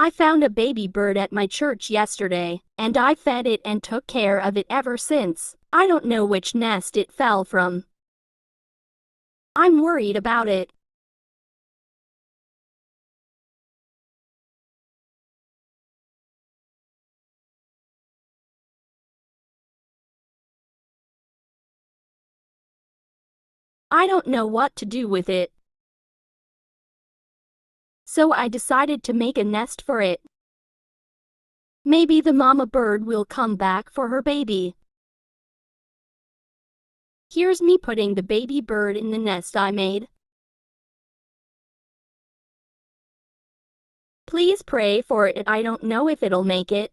I found a baby bird at my church yesterday, and I fed it and took care of it ever since. I don't know which nest it fell from. I'm worried about it. I don't know what to do with it. So I decided to make a nest for it. Maybe the mama bird will come back for her baby. Here's me putting the baby bird in the nest I made. Please pray for it. I don't know if it'll make it.